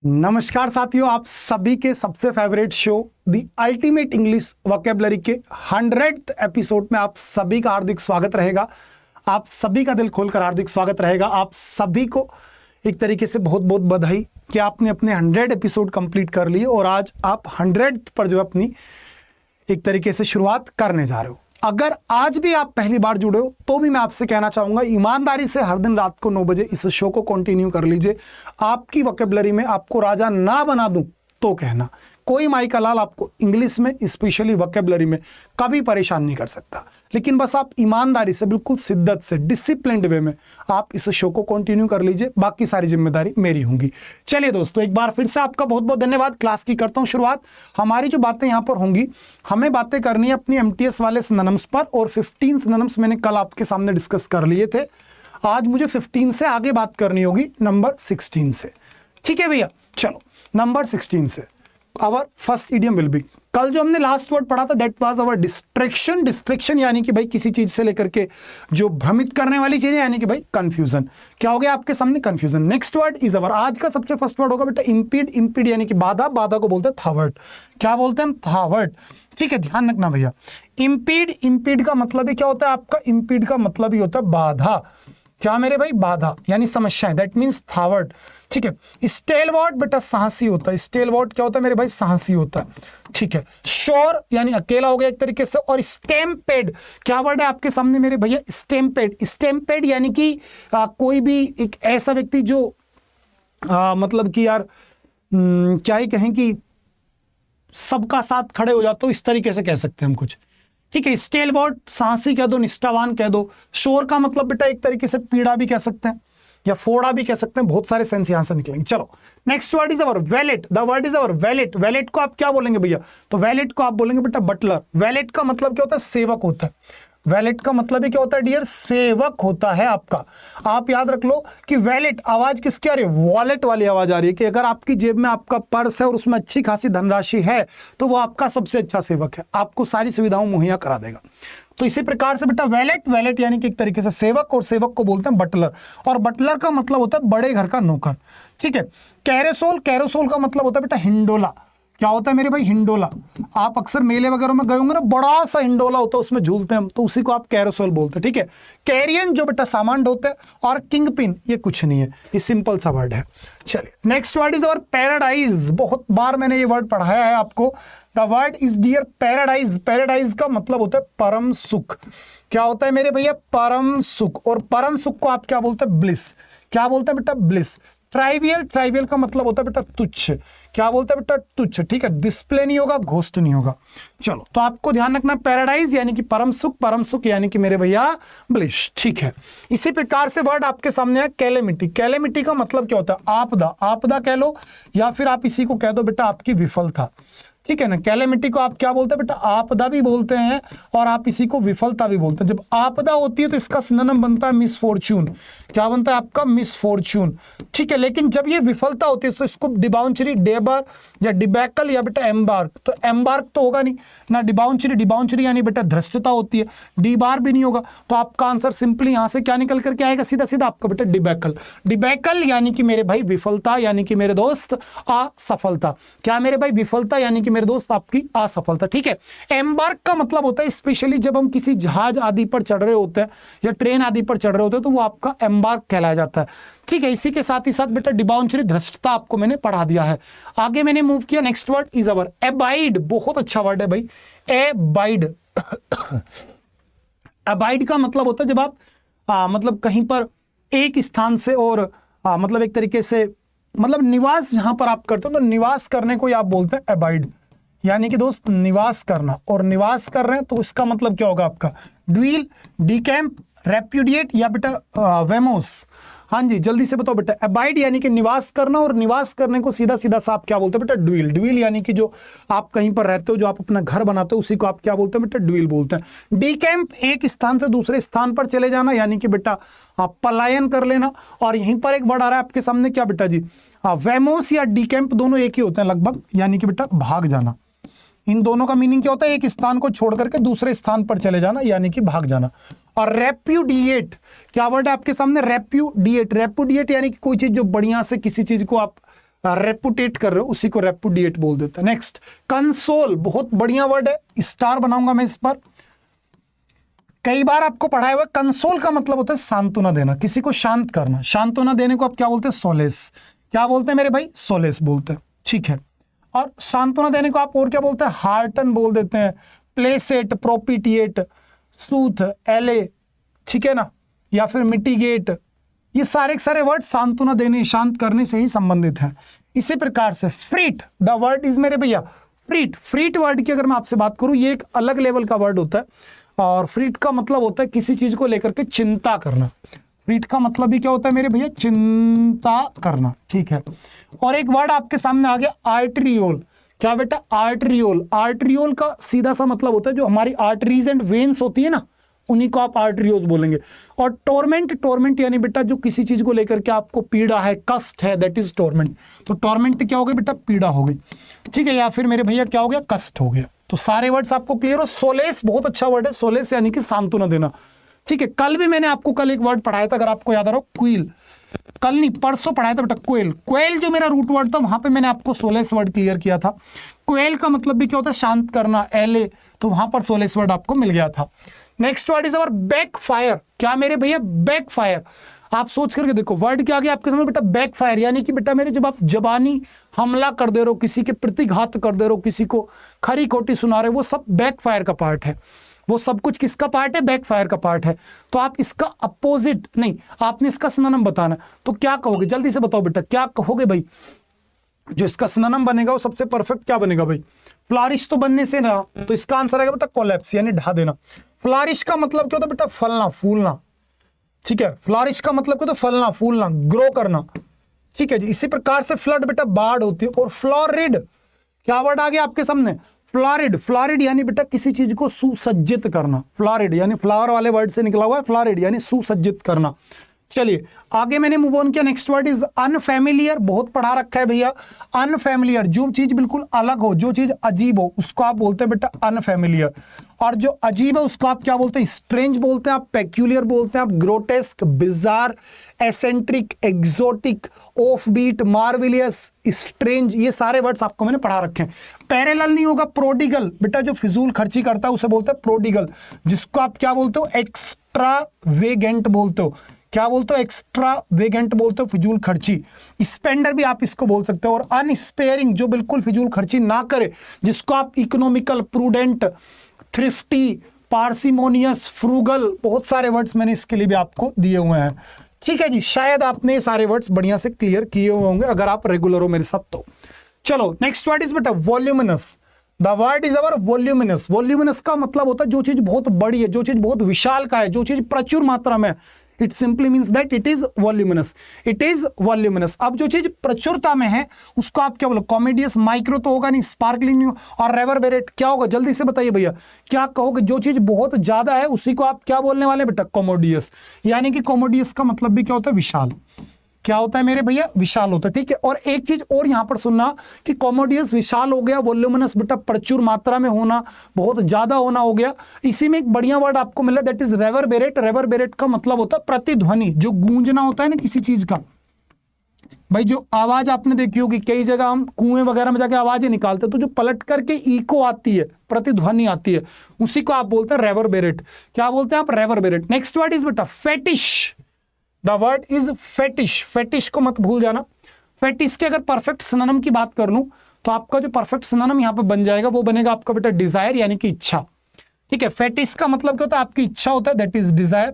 नमस्कार साथियों, आप सभी के सबसे favourite show the ultimate English vocabulary के 100th एपिसोड में आप सभी का हार्दिक स्वागत रहेगा। आप सभी का दिल खोलकर हार्दिक स्वागत रहेगा। आप सभी को एक तरीके से बहुत बहुत बधाई कि आपने अपने 100 एपिसोड कंप्लीट कर लिए और आज आप 100th पर जो अपनी एक तरीके से शुरुआत करने जा रहे हो। अगर आज भी आप पहली बार जुड़े हो तो भी मैं आपसे कहना चाहूंगा, ईमानदारी से हर दिन रात को 9 बजे इस शो को कंटिन्यू कर लीजिए। आपकी वोकैबुलरी में आपको राजा ना बना दूं तो कहना, कोई माई का लाल आपको इंग्लिश में स्पेशली वोकैबुलरी में कभी परेशान नहीं कर सकता। लेकिन बस आप ईमानदारी से, बिल्कुल शिद्दत से, डिसिप्लिन्ड वे में आप इस शो को कंटिन्यू कर लीजिए। बाकी सारी जिम्मेदारी मेरी होंगी। चलिए दोस्तों, एक बार फिर से आपका बहुत बहुत धन्यवाद। क्लास की करता हूँ शुरुआत। हमारी जो बातें यहाँ पर होंगी, हमें बातें करनी है अपनी MTS वाले सिनोनिम्स पर, और 15 सिनोनिम्स मैंने कल आपके सामने डिस्कस कर लिए थे। आज मुझे 15 से आगे बात करनी होगी नंबर 16 से। ठीक है भैया, चलो नंबर 16 से our first idiom will be. कल जो हमने लास्ट वर्ड पढ़ा था that was our distraction. Distraction यानी कि भाई किसी चीज से लेकर के जो भ्रमित करने वाली चीजें, यानी कि भाई कंफ्यूजन। क्या हो गया आपके सामने? कंफ्यूजन। नेक्स्ट वर्ड इज अवर। आज का सबसे फर्स्ट वर्ड होगा बेटा इंपीड। इंपीड यानी कि बाधा। बाधा को बोलते हैं थावर्ट। क्या बोलते हैं हम? थावर्ट। ठीक है, ध्यान रखना भैया। इंपीड, इंपीड का मतलब ही क्या होता है आपका? इंपीड का मतलब ही होता है बाधा। क्या मेरे भाई? बाधा यानी समस्याएं, दैट मीन्स थावर्ट। ठीक है। स्टेलवर्ट बेटा साहसी होता है। स्टेलवर्ट क्या होता है मेरे भाई? साहसी होता है। ठीक है। श्योर यानी अकेला हो गया एक तरीके से। और स्टेम्पेड क्या वर्ड है आपके सामने मेरे भैया? स्टेम्पेड। स्टेम्पेड यानी कि कोई भी एक ऐसा व्यक्ति जो मतलब कि यार क्या ही कहें कि सबका साथ खड़े हो जाते हो, इस तरीके से कह सकते हैं हम कुछ। ठीक है। स्टेलवर्ट साहसी कह दो, निष्ठावान कह दो। शोर का मतलब बेटा एक तरीके से पीड़ा भी कह सकते हैं या फोड़ा भी कह सकते हैं। बहुत सारे सेंस यहां से निकलेंगे। चलो next word is our wallet. The word is our wallet. Wallet को आप क्या बोलेंगे भैया? तो वैलेट को आप बोलेंगे बेटा बटलर। वैलेट का मतलब क्या होता है? सेवक होता है। वैलेट का मतलब ही क्या होता है डियर? सेवक होता है आपका। आप याद रख लो कि वैलेट, आवाज किसकी आ रही है? वॉलेट वाली आवाज आ रही है कि अगर आपकी जेब में आपका पर्स है और उसमें अच्छी खासी धनराशि है तो वो आपका सबसे अच्छा सेवक है, आपको सारी सुविधाओं मुहैया करा देगा। तो इसी प्रकार से बेटा वैलेट, वैलेट यानी कि एक तरीके से सेवक, और सेवक को बोलते हैं बटलर। और बटलर का मतलब होता है बड़े घर का नौकर। ठीक है। कैरोसोल, कैरोसोल का मतलब होता है बेटा हिंडोला। क्या होता है मेरे भाई? हिंडोला। आप अक्सर मेले वगैरह में गए होंगे ना, बड़ा सा हिंडोला होता है, उसमें झूलते हैं हम, तो उसी को आप कैरोसोल बोलते हैं। ठीक है। कैरियन जो बेटा सामान ढोते हैं, और किंग पिन ये कुछ नहीं है, ये सिंपल सा वर्ड है। चलिए next word is our paradise. बहुत बार मैंने ये वर्ड पढ़ाया है आपको। The word is dear paradise. Paradise का मतलब होता है परम सुख। क्या होता है मेरे भैया? परम सुख। और परम सुख को आप क्या बोलते हैं? ब्लिस। क्या बोलते हैं बेटा? ब्लिस। ट्राइवियल, ट्राइवियल का मतलब होता है बेटा तुच्छ। क्या बोलते हैं बेटा? तुच्छ। ठीक है। डिस्प्ले नहीं होगा, घोस्ट नहीं होगा। चलो तो आपको ध्यान रखना, पैराडाइज यानी कि परम सुख, परम सुख यानी कि मेरे भैया ब्लिश। ठीक है। इसी प्रकार से वर्ड आपके सामने है कैलेमिटी। कैलेमिटी का मतलब क्या होता है? आपदा। आपदा कह लो, या फिर आप इसी को कह दो बेटा आपकी विफलता। ठीक है ना। कैलेमिटी को आप क्या बोलते हैं बेटा? आपदा भी बोलते हैं, और आप इसी को विफलता भी बोलते हैं। जब आपदा होती है तो इसका सिनोनिम बनता है मिसफॉर्च्यून। क्या बनता है आपका? मिसफॉर्च्यून। ठीक है। लेकिन जब ये विफलता होती है तो इसको डिबाउंचरी, डेबर या डिबैकल या बेटा एम्बार्क। तो एम्बार्क तो होगा नहीं ना, डिबाउंचरी, डिबाउंचरी यानी बेटा धृष्टता होती है, डीबार भी नहीं होगा। तो आपका आंसर सिंपली यहां से क्या निकल करके आएगा? सीधा सीधा आपका बेटा डिबैकल। डिबैकल यानी कि मेरे भाई विफलता, यानी कि मेरे दोस्त असफलता। क्या मेरे भाई? विफलता यानी कि मेरे दोस्त आपकी असफलता। ठीक है। एम्बार्क का मतलब होता है स्पेशली जब हम किसी जहाज आदि पर चढ़ रहे होते हैं या ट्रेन आदि पर चढ़ रहे होते हैं तो वो आपका एम्बार्क कहलाया जाता है। ठीक है। इसी के साथ ही साथ बेटा डिबाउंचरी, धृष्टता आपको मैंने पढ़ा दिया है। आगे मैंने मूव किया। Next word is our abide. बहुत अच्छा वर्ड है भाई, एबाइड। अबाइड का मतलब होता है जब आप मतलब कहीं पर एक स्थान से और मतलब एक तरीके से मतलब निवास जहां पर आप करते हो, तो निवास करने को आप बोलते हैं अबाइड, यानी कि दोस्त निवास करना। और निवास कर रहे हैं तो इसका मतलब क्या होगा आपका? ड्वील, डीकैम्प, रेप्यूडिएट या बेटा वेमोस। हाँ जी, जल्दी से बताओ बेटा। अबाइड यानी कि निवास करना, और निवास करने को सीधा सीधा सा आप क्या बोलते हैं बेटा? ड्वील। ड्वील यानी कि जो आप कहीं पर रहते हो, जो आप अपना घर बनाते हो, उसी को आप क्या बोलते हैं बेटा? ड्वील बोलते हैं। डीकैम्प एक स्थान से दूसरे स्थान पर चले जाना, यानी कि बेटा आप पलायन कर लेना। और यहीं पर एक वर्ड आ रहा है आपके सामने, क्या बेटा जी? वेमोस या डीकैम्प दोनों एक ही होते हैं लगभग, यानी कि बेटा भाग जाना। इन दोनों का मीनिंग क्या होता है? एक स्थान को छोड़ करके दूसरे स्थान पर चले जाना, यानी कि भाग जाना। और रेप्यूडिएट, क्या वर्ड है आपके सामने? रेप्यूडिएट। रेप्यूडिएट यानी कि कोई चीज जो बढ़िया से किसी चीज को आप रेपुटेट कर रहे हो उसी को रेपुडिएट बोल देते हैं। नेक्स्ट, कंसोल, बहुत बढ़िया वर्ड है, स्टार बनाऊंगा मैं इस पर। कई बार आपको पढ़ाया हुआ, कंसोल का मतलब होता है सांत्वना देना, किसी को शांत करना। सांत्वना देने को आप क्या बोलते हैं? सोलेस। क्या बोलते हैं मेरे भाई? सोलेस बोलते हैं, ठीक है। और सांत्वना देने को आप और क्या बोलते हैं? हार्टन बोल देते हैं, प्लेसेट, प्रोपिटिएट, सूथ, एले, ठीक है ना, या फिर मिटिगेट। ये सारे के सारे वर्ड सांत्वना देने, शांत करने से ही संबंधित हैं। इसी प्रकार से फ्रीट, द वर्ड इज मेरे भैया फ्रीट। फ्रीट वर्ड की अगर मैं आपसे बात करूं, ये एक अलग लेवल का वर्ड होता है, और फ्रीट का मतलब होता है किसी चीज को लेकर के चिंता करना। फ्रीट का मतलब भी क्या होता है मेरे भैया? चिंता करना, ठीक है। और एक वर्ड आपके सामने आ गया, आर्टरियोल। क्या बेटा? आर्टरियोल। आर्टरियोल का सीधा सा मतलब होता है जो हमारी आर्टरीज एंड वेन्स होती है ना, उन्हीं को आप आर्टरियोज बोलेंगे। और टोरमेंट, टोरमेंट यानी बेटा जो किसी चीज को लेकर के आपको पीड़ा है, कष्ट है, दैट इज टोरमेंट। तो टोरमेंट क्या हो गया बेटा? पीड़ा हो गई, ठीक है। या फिर मेरे भैया क्या हो गया? कष्ट हो गया। तो सारे वर्ड्स आपको क्लियर हो। सोलेस बहुत अच्छा वर्ड है, सोलेस यानी कि सांत्वना देना, ठीक है। कल भी मैंने आपको कल एक वर्ड पढ़ाया था, अगर आपको याद आ रहा हो, क्वील। कल नहीं, परसों पढ़ाया था बेटा, क्वेल। क्वेल जो मेरा रूट वर्ड था, वहां पे मैंने आपको सोलेस वर्ड क्लियर किया था। क्वेल का मतलब भी क्या होता है? शांत करना, एले। तो वहां पर सोलेस वर्ड आपको मिल गया था। Next word is our backfire. क्या मेरे भैया? बैकफायर। आप सोच करके देखो, वर्ड क्या आ गया आपके सामने बेटा? बैकफायर। यानी कि बेटा मेरे, जब आप जबानी हमला कर दे रहे हो, किसी के प्रतिघात कर दे रहे हो, किसी को खरी खोटी सुना रहे हो, वो सब बैकफायर का पार्ट है। वो सब कुछ किसका पार्ट है? बैकफायर का पार्ट है। तो आप इसका अपोजिट नहीं, आपने इसका सिनोनिम बताना। तो क्या कहोगे? जल्दी से बताओ बेटा, क्या कहोगे भाई? जो इसका सिनोनिम बनेगा वो सबसे परफेक्ट क्या बनेगा भाई? फ्लारिश तो बनने से ना, तो इसका आंसर आएगा बेटा कोलैप्स, यानी ढा देना। फ्लारिश का मतलब क्या होता है बेटा? फलना, फूलना, ठीक है। फ्लारिश का मतलब क्या होता है? फलना, फूलना, ग्रो करना, ठीक है जी। इसी प्रकार से फ्लड बेटा बाढ़ होती है। और फ्लोरिड, क्या वर्ड आ गया आपके सामने? फ्लोरिड। फ्लोरिड यानी बेटा किसी चीज को सुसज्जित करना। फ्लोरिड यानी फ्लावर वाले वर्ड से निकला हुआ है, फ्लोरिड यानी सुसज्जित करना। चलिए आगे मैंने मूव ऑन किया। Next word is unfamiliar. बहुत पढ़ा रखा है भैया। अनफैमिलियर, जो चीज बिल्कुल अलग हो, जो चीज अजीब हो, उसको आप बोलते हैं बेटा अनफैमिलियर। और जो अजीब है उसको आप क्या बोलते हैं? स्ट्रेंज बोलते हैं, आप पेक्यूलियर बोलते हैं, आप grotesque, bizarre, eccentric, exotic, offbeat, marvellous, strange. ये सारे वर्ड्स आपको मैंने पढ़ा रखे हैं। पैरेलल नहीं होगा। प्रोडिगल, बेटा जो फिजूल खर्ची करता है उसे बोलते हैं प्रोडिगल, जिसको आप क्या बोलते हो? एक्स्ट्रावेगेंट बोलते हो। क्या बोलते हो? एक्स्ट्रावेगेंट बोलते हो, फिजूल खर्ची। स्पेंडर भी आप इसको बोल सकते हो। और अनस्पेयरिंग, जो बिल्कुल फिजूल खर्ची ना करे, जिसको आप economical, prudent, thrifty, parsimonious, frugal, बहुत सारे वर्ड्स मैंने इसके लिए भी आपको दिए हुए हैं, ठीक है जी। शायद आपने ये सारे वर्ड्स बढ़िया से क्लियर किए हुए होंगे अगर आप रेगुलर हो मेरे साथ तो। चलो नेक्स्ट वर्ड इज बेटा voluminous. The word is our voluminous. Voluminous का मतलब होता है जो चीज बहुत बड़ी है, जो चीज बहुत विशाल का है, जो चीज प्रचुर मात्रा में। It simply means that it is voluminous. It is voluminous. अब जो चीज प्रचुरता में है उसको आप क्या बोलो? कॉमेडियस। माइक्रो तो होगा नहीं, स्पार्कलिंग नहीं होगा। और रेवरबेरेट क्या होगा? जल्दी से बताइए भैया, क्या कहोगे? जो चीज बहुत ज्यादा है उसी को आप क्या बोलने वाले बेटा? कॉमोडियस। यानी कि कॉमोडियस का मतलब भी क्या होता है? विशाल। क्या होता है मेरे भैया? विशाल होता है, ठीक है। और एक चीज और यहां पर सुनना कि कॉमोडियस विशाल हो गया, वॉल्यूमिनस बेटा प्रचुर मात्रा में होना, बहुत ज्यादा होना हो गया। इसी में एक बढ़िया वर्ड आपको मिला, दैट इज रेवरबेरेट। रेवरबेरेट का मतलब होता है प्रतिध्वनि, जो गूंजना होता है ना किसी चीज का। भाई जो आवाज आपने देखी होगी, कई जगह हम कुएं वगैरह में जाके आवाजें निकालते हैं, तो जो पलट करके इको आती है, प्रतिध्वनि आती है, उसी को आप बोलते हैं रेवरबेरेट। क्या बोलते हैं आप? रेवरबेरेट। नेक्स्ट वर्ड इज बेटा fetish. The word is fetish. Fetish को मत भूल जाना। फेटिश के अगर परफेक्ट सिनोनिम की बात कर लूं तो आपका जो परफेक्ट सिनोनिम यहां पे बन जाएगा वो बनेगा आपका बेटा डिजायर, यानी कि इच्छा, ठीक है। फेटिश का मतलब क्या होता है? आपकी इच्छा होता है, दैट इज डिजायर।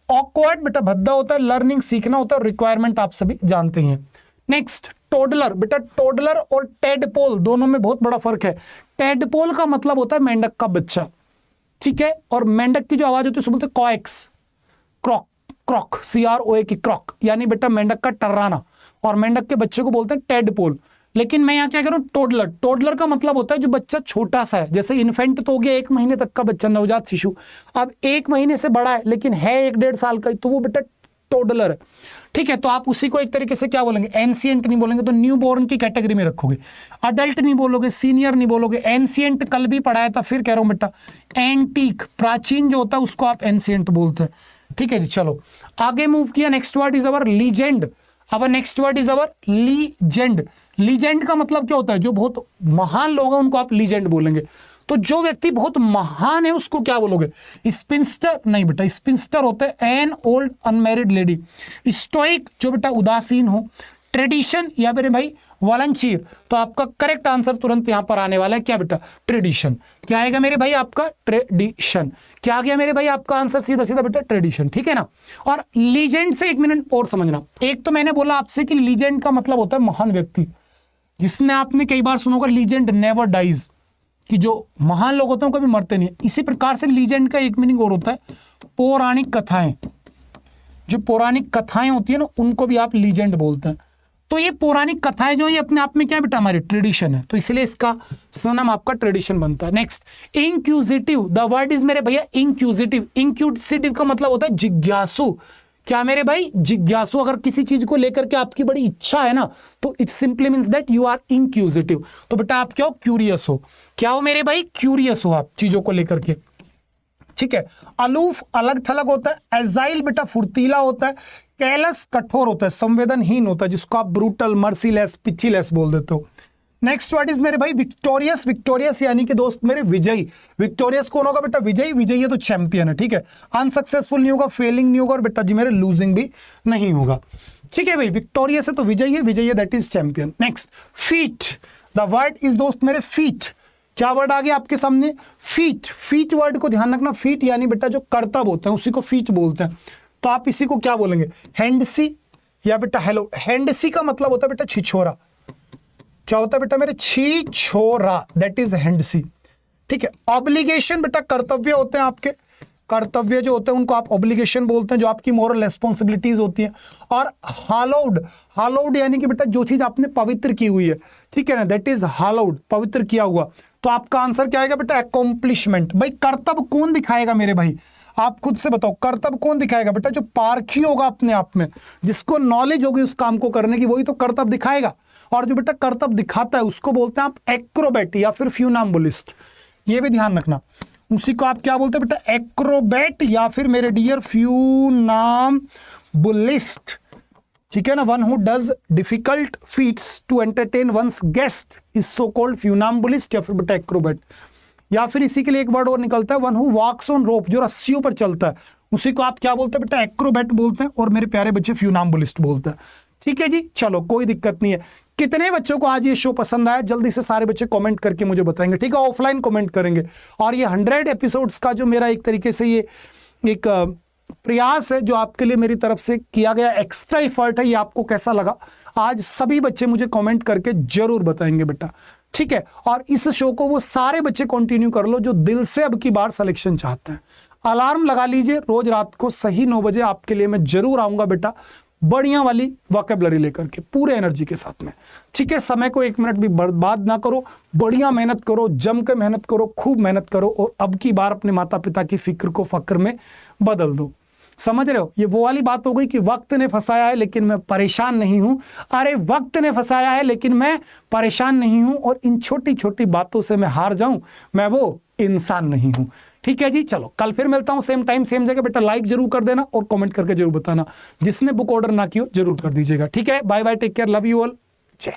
ऑकवर्ड बेटा भद्दा होता है, लर्निंग सीखना होता है, रिक्वायरमेंट आप सभी जानते हैं। Next toddler. बेटा टोडलर और टेडपोल दोनों में बहुत बड़ा फर्क है। टेडपोल का मतलब होता है मेंढक का बच्चा, ठीक है। और मेंढक की जो आवाज होती है उसे बोलते हैं कॉएक्स, क्रॉक, क्रॉक, CROA की क्रॉक, यानी बेटा मेंढक का टर्राना। और मेंढक के बच्चे को बोलते हैं टेडपोल। लेकिन मैं यहाँ क्या कह रहा हूँ? टोडलर। टोडलर का मतलब होता है जो बच्चा छोटा सा है, जैसे इन्फेंट तो हो गया 1 महीने तक का बच्चा, नवजात शिशु। अब 1 महीने से बड़ा है लेकिन है 1-1.5 साल का, तो वो बेटा टोडलर है, ठीक है। तो आप उसी को एक तरीके से क्या बोलेंगे? एंशिएंट नहीं बोलेंगे, तो न्यू बॉर्न की कैटेगरी में रखोगे। अडल्ट नहीं बोलोगे, सीनियर नहीं बोलोगे। एंशिएंट कल भी पढ़ाया था, फिर कह रहा हूं बेटा एंटीक, प्राचीन जो होता है उसको आप एंशिएंट बोलते हैं, ठीक है जी। चलो आगे मूव किया। Next word is our legend. अब next word is our legend. Legend का मतलब क्या होता है? जो बहुत महान लोग हैं उनको आप लीजेंड बोलेंगे। तो जो व्यक्ति बहुत महान है उसको क्या बोलोगे? स्पिंस्टर नहीं बेटा, स्पिंस्टर होता है an old unmarried lady. Stoic जो बेटा उदासीन हो। ट्रेडिशन या मेरे भाई वॉलंटियर। तो आपका करेक्ट आंसर तुरंत यहां पर आने वाला है क्या बेटा? ट्रेडिशन। क्या आएगा मेरे भाई? आपका ट्रेडिशन। क्या आ गया मेरे भाई? आपका आंसर सीधा सीधा बेटा ट्रेडिशन, ठीक है ना। और लीजेंड से एक मिनट और समझना। एक तो मैंने बोला आपसे कि लीजेंड का मतलब होता है महान व्यक्ति, जिसने आपने कई बार सुना होगा लीजेंड नेवर डाइज, कि जो महान लोग होते हैं कभी मरते नहीं। इसी प्रकार से लीजेंड का एक मीनिंग और होता है पौराणिक कथाएं। जो पौराणिक कथाएं होती है ना उनको भी आप लीजेंड बोलते हैं। तो ये पौराणिक कथाएं जो ये अपने आप में क्या बेटा? हमारी ट्रेडिशन है। तो इसलिए इसका सनाम आपका ट्रेडिशन बनता है। Next inquisitive. The word is मेरे भैया इंक्यूजिटिव। इंक्यूजिटिव का मतलब होता है जिज्ञासु। क्या मेरे भाई? जिज्ञासु। अगर किसी चीज को लेकर के आपकी बड़ी इच्छा है ना तो it simply means that you are inquisitive. तो बेटा आप क्या हो? क्यूरियस हो। क्या हो मेरे भाई? क्यूरियस हो आप चीजों को लेकर के, ठीक है। अलूफ अलग थलग होता है। एजाइल बेटा फुर्तीला होता है। कैलस कठोर होता है, संवेदनहीन होता है, जिसको आप ब्रूटल, मर्सीलेस, पिचीलेस बोल देते हो। नेक्स्ट वर्ड इज मेरे भाई विक्टोरियस। विक्टोरियस यानी कि दोस्त मेरे विजयी। विक्टोरियस कौन होगा बेटा? विजयी। विजयी है तो चैंपियन है, ठीक है। अनसक्सेसफुल नहीं होगा, फेलिंग नहीं होगा, और बेटा जी मेरे लूजिंग भी नहीं होगा, ठीक है भाई। विक्टोरियस है तो विजयी है, विजयी है that is champion. Next feet. The word is दोस्त मेरे फीट। क्या वर्ड आ गया आपके सामने? फीट। फीट वर्ड को ध्यान रखना। फीट यानी बेटा जो करतब होते हैं उसी को फीट बोलते हैं। तो आप इसी को क्या बोलेंगे? हैंडसी या बेटा हेलो। हैंडसी का मतलब होता है बेटा छिछोरा। क्या होता है बेटा मेरे? छिछोरा, दैट इज हैंडसी, ठीक है। ऑब्लिगेशन बेटा कर्तव्य होते हैं आपके। कर्तव्य जो होते हैं उनको आप ऑब्लिगेशन बोलते हैं, जो आपकी मोरल रिस्पॉन्सिबिलिटीज होती हैं। और हालोड। हालोड यानी कि बेटा जो चीज आपने पवित्र की हुई है, ठीक है ना, दैट इज हालोड, पवित्र किया हुआ। तो आपका आंसर क्या आएगा बेटा? अकॉम्प्लिशमेंट। भाई कर्तव्य कौन दिखाएगा मेरे भाई? आप खुद से बताओ, कर्तव्य कौन दिखाएगा बेटा? जो पारखी होगा अपने आप में, जिसको नॉलेज होगी उस काम को करने की, वही तो कर्तव्य दिखाएगा। और जो बेटा कर्तव्य दिखाता है उसको बोलते हैं आप एक्रोबैट या फिर फ्यूनाम्बुलिस्ट। ये भी ध्यान रखना। उसी को आप क्या बोलते हैं बेटा? एक्रोबैट या फिर मेरे डियर फ्यूनाम्बुलिस्ट, ठीक है ना। One who does difficult feats to entertain one's guest is so called funambulist या फिर बेटा एक्रोबैट। या फिर इसी के लिए एक वर्ड और निकलता है वन हु वॉक्स ऑन रोप, जो रस्सियों पर चलता है, उसी को आप क्या बोलते हैं बेटा? एक्रोबैट बोलते हैं। और मेरे प्यारे बच्चे फ्यूनाम्बुलिस्ट बोलते हैं, ठीक है जी। चलो कोई दिक्कत नहीं है। कितने बच्चों को आज ये शो पसंद आया जल्दी से सारे बच्चे कमेंट करके मुझे बताएंगे, ठीक है। ऑफलाइन कमेंट करेंगे। और ये 100 एपिसोड्स का जो मेरा एक तरीके से ये एक प्रयास है जो आपके लिए मेरी तरफ से किया गया एक्स्ट्रा एफर्ट है, ये आपको कैसा लगा आज सभी बच्चे मुझे कमेंट करके जरूर बताएंगे बेटा, ठीक है। और इस शो को वो सारे बच्चे कंटिन्यू कर लो जो दिल से अब की बार सिलेक्शन चाहते हैं। अलार्म लगा लीजिए, रोज रात को सही 9 बजे आपके लिए मैं जरूर आऊंगा बेटा, बढ़िया वाली वोकैबुलरी लेकर के, पूरे एनर्जी के साथ में, ठीक है। समय को 1 मिनट भी बर्बाद ना करो, बढ़िया मेहनत करो, जम के मेहनत करो, खूब मेहनत करो, और अब की बार अपने माता पिता की फिक्र को फक्र में बदल दो। समझ रहे हो? ये वो वाली बात हो गई कि वक्त ने फंसाया है लेकिन मैं परेशान नहीं हूं। अरे वक्त ने फंसाया है लेकिन मैं परेशान नहीं हूं, और इन छोटी छोटी बातों से मैं हार जाऊं, मैं वो इंसान नहीं हूं, ठीक है जी। चलो कल फिर मिलता हूं सेम टाइम सेम जगह। बेटा लाइक जरूर कर देना और कमेंट करके जरूर बताना। जिसने बुक ऑर्डर ना किया जरूर कर दीजिएगा, ठीक है। Bye bye, take care, love you all, जय।